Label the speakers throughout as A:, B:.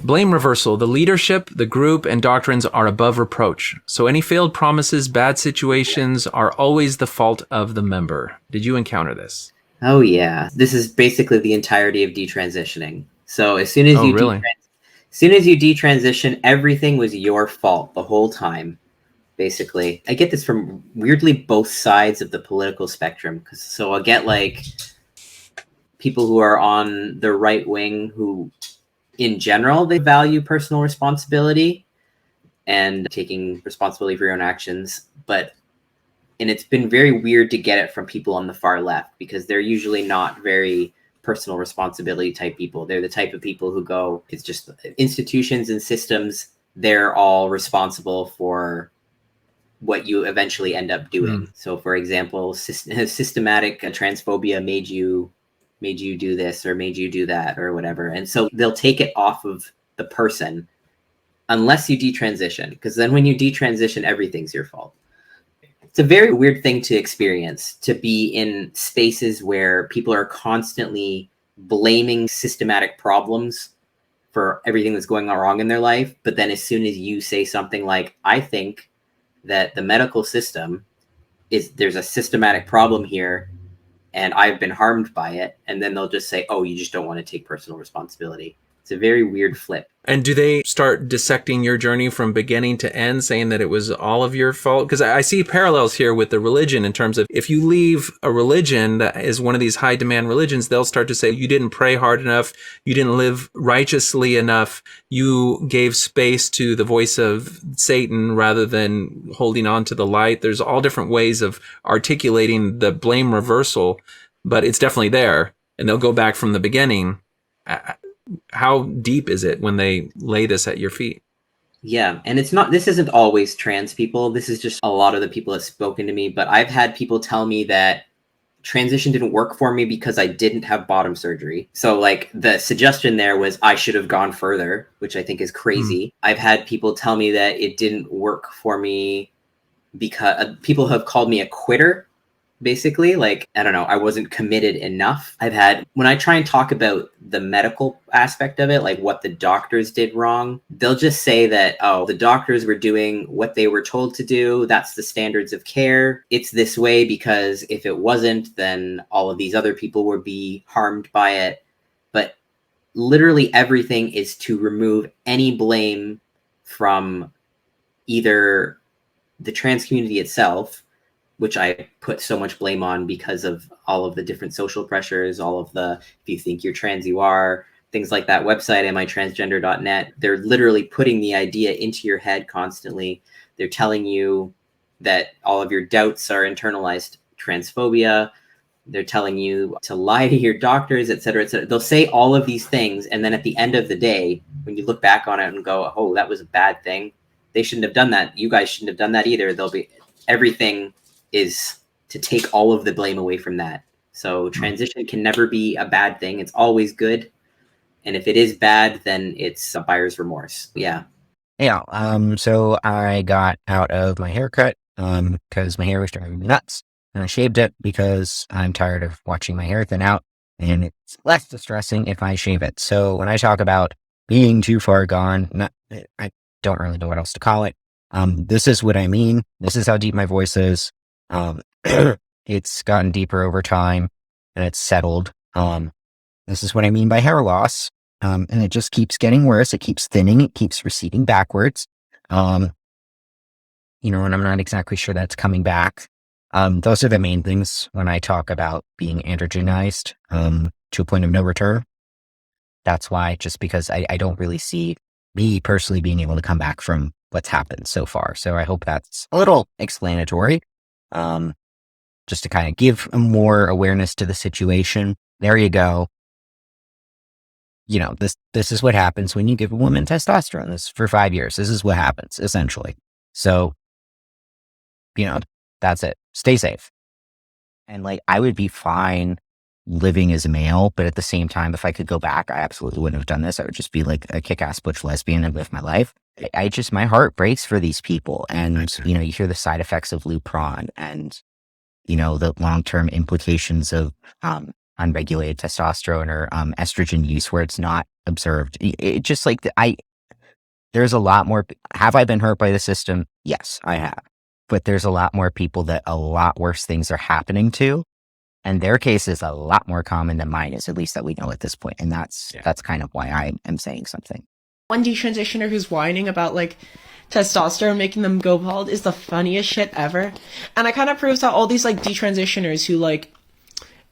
A: Blame reversal. The leadership, the group, and doctrines are above reproach. So any failed promises, bad situations are always the fault of the member. Did you encounter this?
B: Oh yeah. This is basically the entirety of detransitioning. So as soon
A: Oh, really?
B: as you detransition, everything was your fault the whole time. Basically, I get this from weirdly both sides of the political spectrum. So I'll get like people who are on the right wing who, in general, they value personal responsibility and taking responsibility for your own actions. And it's been very weird to get it from people on the far left because they're usually not very personal responsibility type people. They're the type of people who go, it's just institutions and systems, they're all responsible for what you eventually end up doing. So for example, systematic transphobia made you do this or made you do that or whatever. And so they'll take it off of the person unless you detransition, because then when you detransition, everything's your fault. It's a very weird thing to experience, to be in spaces where people are constantly blaming systematic problems for everything that's going on wrong in their life. But then as soon as you say something like, I think that the medical system there's a systematic problem here and I've been harmed by it. And then they'll just say, oh, you just don't want to take personal responsibility. It's a very weird flip.
A: And do they start dissecting your journey from beginning to end, saying that it was all of your fault? Because I see parallels here with the religion in terms of if you leave a religion that is one of these high demand religions, they'll start to say you didn't pray hard enough, you didn't live righteously enough, you gave space to the voice of Satan rather than holding on to the light. There's all different ways of articulating the blame reversal, but it's definitely there. And they'll go back from the beginning. How deep is it when they lay this at your feet?
B: Yeah, and this isn't always trans people. This is just a lot of the people that have spoken to me, but I've had people tell me that transition didn't work for me because I didn't have bottom surgery. So like the suggestion there was I should have gone further, which I think is crazy. I've had people tell me that it didn't work for me because people have called me a quitter. Basically, like, I don't know, I wasn't committed enough. When I try and talk about the medical aspect of it, like what the doctors did wrong, they'll just say that, oh, the doctors were doing what they were told to do. That's the standards of care. It's this way because if it wasn't, then all of these other people would be harmed by it. But literally everything is to remove any blame from either the trans community itself, which I put so much blame on because of all of the different social pressures, all of the, if you think you're trans, you are, things like that website, amitransgender.net. They're literally putting the idea into your head constantly. They're telling you that all of your doubts are internalized transphobia. They're telling you to lie to your doctors, et cetera, et cetera. They'll say all of these things. And then at the end of the day, when you look back on it and go, oh, that was a bad thing. They shouldn't have done that. You guys shouldn't have done that either. Everything is to take all of the blame away from that. So transition can never be a bad thing. It's always good. And if it is bad, then it's a buyer's remorse. Yeah.
C: Yeah. So I got out of my haircut because my hair was driving me nuts. And I shaved it because I'm tired of watching my hair thin out. And it's less distressing if I shave it. So when I talk about being too far gone, I don't really know what else to call it. This is what I mean. This is how deep my voice is. It's gotten deeper over time and it's settled. This is what I mean by hair loss. And it just keeps getting worse. It keeps thinning. It keeps receding backwards. And I'm not exactly sure that's coming back. Those are the main things when I talk about being androgenized, to a point of no return. That's why, just because I don't really see me personally being able to come back from what's happened so far. So I hope that's a little explanatory. Just to kind of give more awareness to the situation. There you go. This is what happens when you give a woman testosterone. This for 5 years. This is what happens, essentially. So, that's it. Stay safe. And I would be fine living as a male, but at the same time, if I could go back, I absolutely wouldn't have done this. I would just be like a kick-ass butch lesbian and live my life. My heart breaks for these people. And, you hear the side effects of Lupron and, the long-term implications of unregulated testosterone or estrogen use, where it's not observed. It just like there's a lot more. Have I been hurt by the system? Yes, I have. But there's a lot more people that a lot worse things are happening to. And their case is a lot more common than mine is, at least that we know at this point. And that's kind of why I am saying something.
D: One detransitioner who's whining about like testosterone making them go bald is the funniest shit ever. And it kind of proves how all these like detransitioners who like,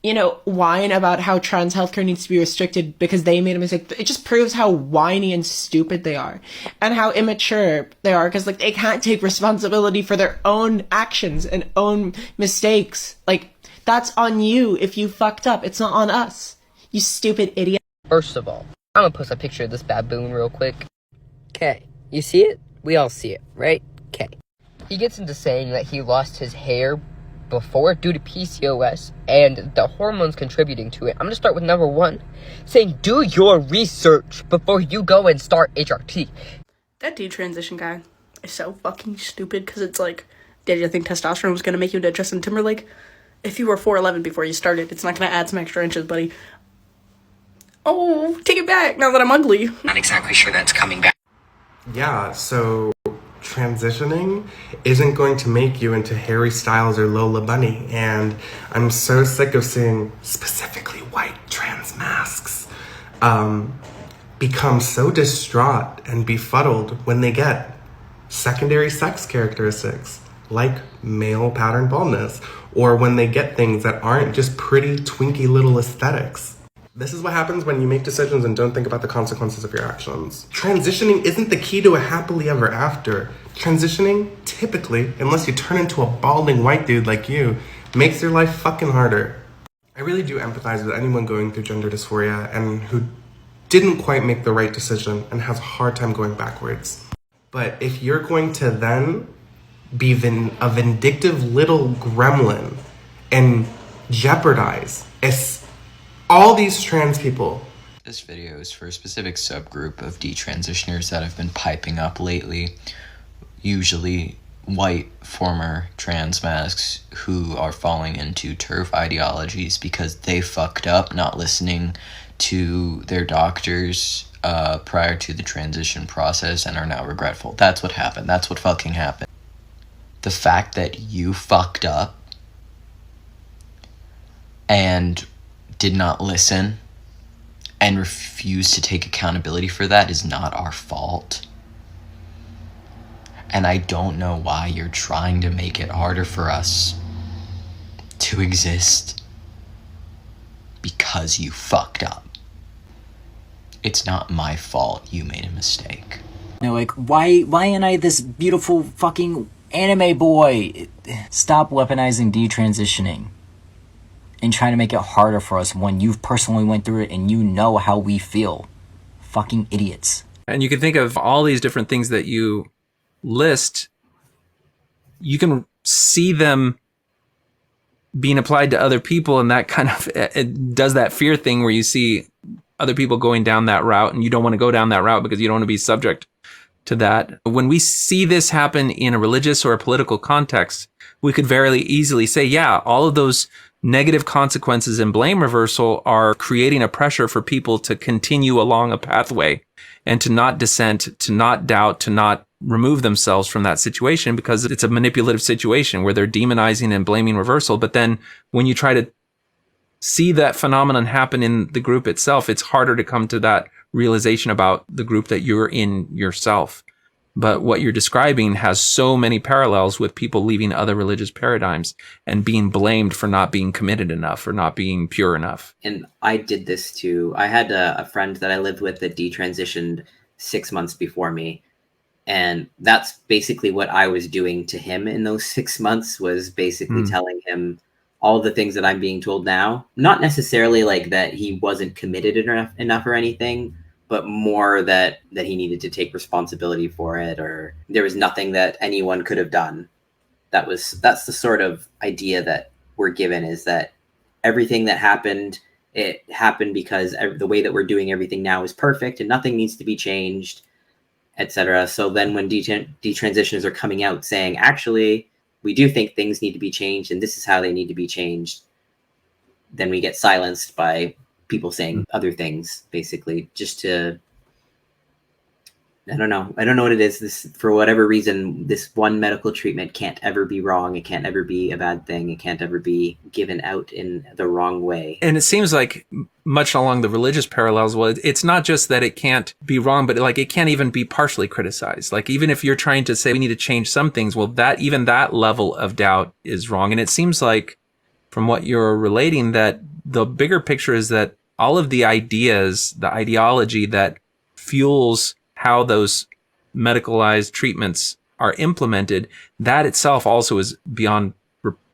D: you know, whine about how trans healthcare needs to be restricted because they made a mistake. It just proves how whiny and stupid they are and how immature they are because like they can't take responsibility for their own actions and own mistakes. Like, that's on you if you fucked up. It's not on us. You stupid idiot.
E: First of all, I'm gonna post a picture of this baboon real quick. Okay, you see it? We all see it, right? Okay. He gets into saying that he lost his hair before due to PCOS and the hormones contributing to it. I'm gonna start with number one, saying do your research before you go and start HRT.
F: That detransition guy is so fucking stupid because it's like, did you think testosterone was gonna make you into Justin Timberlake? If you were 4'11" before you started, it's not gonna add some extra inches, buddy. Oh, take it back now that I'm ugly.
E: Not exactly sure that's coming back.
G: Yeah, so transitioning isn't going to make you into Harry Styles or Lola Bunny, and I'm so sick of seeing specifically white trans masks become so distraught and befuddled when they get secondary sex characteristics like male pattern baldness, or when they get things that aren't just pretty twinky little aesthetics. This is what happens when you make decisions and don't think about the consequences of your actions. Transitioning isn't the key to a happily ever after. Transitioning, typically, unless you turn into a balding white dude like you, makes your life fucking harder. I really do empathize with anyone going through gender dysphoria and who didn't quite make the right decision and has a hard time going backwards. But if you're going to then be a vindictive little gremlin and jeopardize all these trans people.
H: This video is for a specific subgroup of detransitioners that have been piping up lately, usually white former trans masks who are falling into TERF ideologies because they fucked up not listening to their doctors prior to the transition process and are now regretful. That's what happened. That's what fucking happened. The fact that you fucked up and did not listen and refused to take accountability for that is not our fault. And I don't know why you're trying to make it harder for us to exist because you fucked up. It's not my fault you made a mistake.
I: You know, like, why am I this beautiful fucking anime boy? Stop weaponizing detransitioning and trying to make it harder for us when you've personally went through it and you know how we feel. Fucking idiots.
A: And you can think of all these different things that you list. You can see them being applied to other people, and that kind of it does that fear thing where you see other people going down that route and you don't want to go down that route because you don't want to be subject to that. When we see this happen in a religious or a political context, we could very easily say, yeah, all of those negative consequences and blame reversal are creating a pressure for people to continue along a pathway and to not dissent, to not doubt, to not remove themselves from that situation because it's a manipulative situation where they're demonizing and blaming reversal. But then when you try to see that phenomenon happen in the group itself, it's harder to come to that realization about the group that you're in yourself. But what you're describing has so many parallels with people leaving other religious paradigms and being blamed for not being committed enough or not being pure enough.
B: And I did this too. I had a friend that I lived with that detransitioned 6 months before me. And that's basically what I was doing to him in those 6 months, was basically telling him all the things that I'm being told now. Not necessarily like that he wasn't committed enough or anything, but more that he needed to take responsibility for it, or there was nothing that anyone could have done. That's the sort of idea that we're given, is that everything that happened, it happened because the way that we're doing everything now is perfect and nothing needs to be changed, etc. So then when detransitioners are coming out saying, actually, we do think things need to be changed and this is how they need to be changed, then we get silenced by people saying other things, basically, just to, I don't know what it is. This, for whatever reason, this one medical treatment can't ever be wrong. It can't ever be a bad thing. It can't ever be given out in the wrong way.
A: And it seems like much along the religious parallels, well, it's not just that it can't be wrong, but like it can't even be partially criticized. Like even if you're trying to say we need to change some things, well, that even that level of doubt is wrong. And it seems like from what you're relating that the bigger picture is that all of the ideas, the ideology that fuels how those medicalized treatments are implemented, that itself also is beyond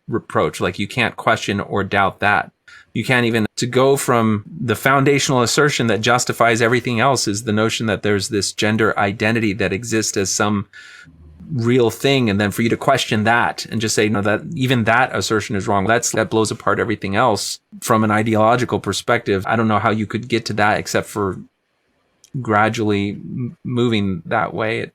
A: reproach. Like you can't question or doubt that. You can't even, to go from the foundational assertion that justifies everything else is the notion that there's this gender identity that exists as some real thing, and then for you to question that and just say no, that even that assertion is wrong, that blows apart everything else from an ideological perspective. I don't know how you could get to that except for gradually moving that way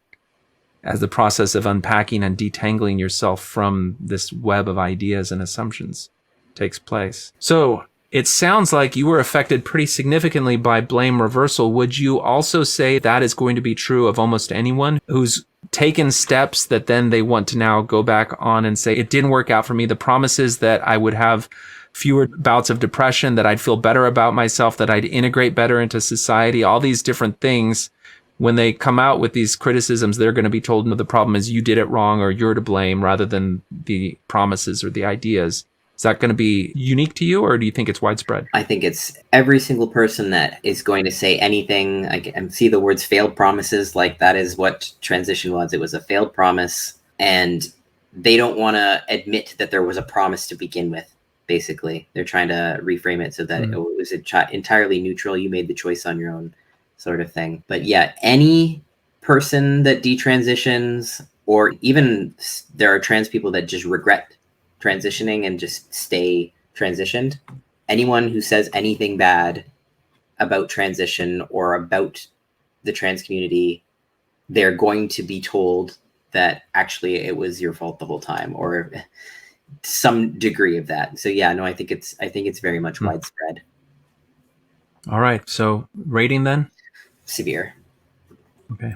A: as the process of unpacking and detangling yourself from this web of ideas and assumptions takes place. So it sounds like you were affected pretty significantly by blame reversal. Would you also say that is going to be true of almost anyone who's taken steps that then they want to now go back on and say, it didn't work out for me. The promises that I would have fewer bouts of depression, that I'd feel better about myself, that I'd integrate better into society, all these different things. When they come out with these criticisms, they're going to be told, no, the problem is you did it wrong or you're to blame rather than the promises or the ideas. Is that going to be unique to you, or do you think it's widespread?
B: I think it's every single person that is going to say anything. I can see the words failed promises, like that is what transition was. It was a failed promise, and they don't want to admit that there was a promise to begin with. Basically, they're trying to reframe it so that it was entirely neutral. You made the choice on your own, sort of thing. But yeah, any person that detransitions, or even there are trans people that just regret transitioning and just stay transitioned. Anyone who says anything bad about transition or about the trans community, they're going to be told that actually it was your fault the whole time, or some degree of that. So yeah, no, I think it's very much widespread.
A: All right. So rating then?
B: Severe.
A: Okay.